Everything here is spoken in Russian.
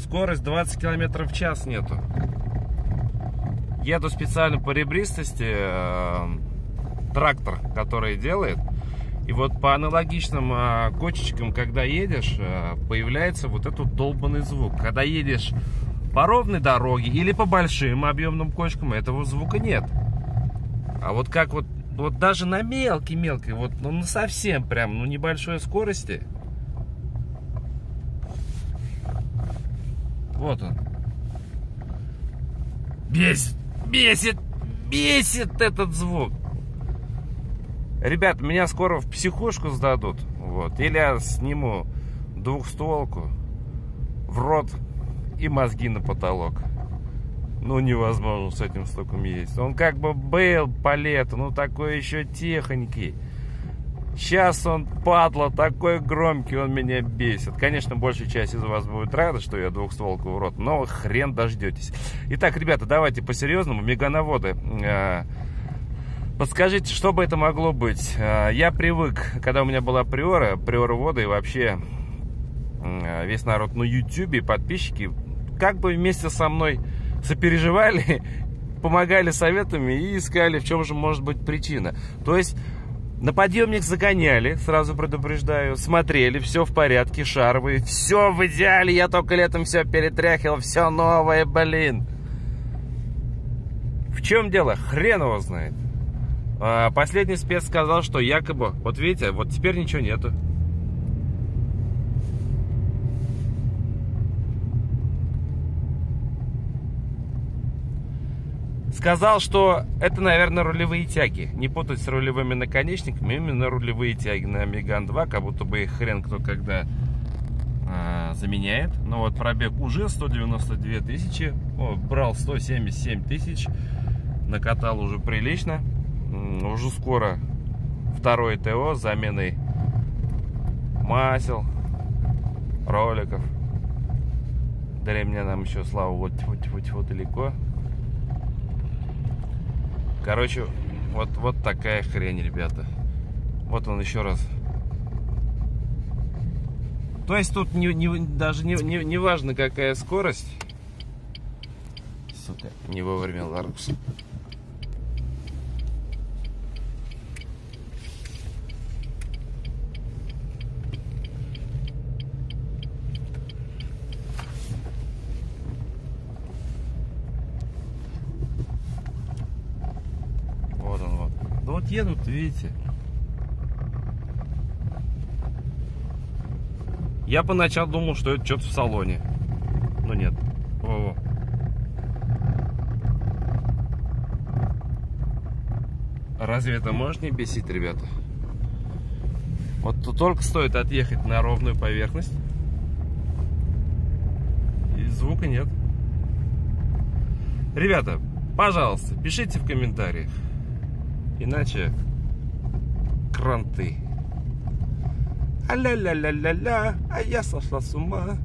скорость 20 км в час нету. Еду специально по ребристости, трактор, который делает. И вот по аналогичным кочечкам, когда едешь, появляется вот этот долбанный звук. Когда едешь по ровной дороге или по большим объемным кочкам, этого звука нет. А вот как вот даже на мелкой, вот, ну на совсем прям, ну небольшой скорости. Вот он. Бесит этот звук. Ребят, меня скоро в психушку сдадут. Вот. Или я сниму двухстволку в рот и мозги на потолок. Ну, невозможно с этим стуком ездить. Он как бы был по лету, ну, такой еще тихонький. Сейчас он, падла, такой громкий, он меня бесит. Конечно, большая часть из вас будет рада, что я двухстволку в рот, но хрен дождетесь. Итак, ребята, давайте по-серьезному. Мегановоды, подскажите, что бы это могло быть? Я привык, когда у меня была Приора воды и вообще весь народ на ютубе, подписчики, как бы вместе со мной сопереживали, помогали советами и искали, в чем же может быть причина. То есть на подъемник загоняли, сразу предупреждаю, смотрели, все в порядке, шаровые, все в идеале, я только летом все перетряхивал, все новое, блин. В чем дело? Хрен его знает. Последний спец сказал, что якобы, вот видите, вот теперь ничего нету. Сказал, что это, наверное, рулевые тяги. Не путать с рулевыми наконечниками, именно рулевые тяги на Меган 2, как будто бы их хрен кто когда заменяет. Но вот пробег уже 192 тысячи. О, брал 177 тысяч. Накатал уже прилично. Уже скоро второе ТО с заменой масел, роликов. До ремня нам еще, слава, вот далеко. Короче, вот такая хрень, ребята. Вот он еще раз. То есть тут даже не важно, какая скорость. Сука, не вовремя Ларкус. Вот едут, видите. Я поначалу думал, что это что-то в салоне. Но нет. О-о. Разве это может не бесить, ребята? Вот тут только стоит отъехать на ровную поверхность, и звука нет. Ребята, пожалуйста, пишите в комментариях. Иначе кранты. А-ля-ля-ля-ля-ля, а я сошла с ума.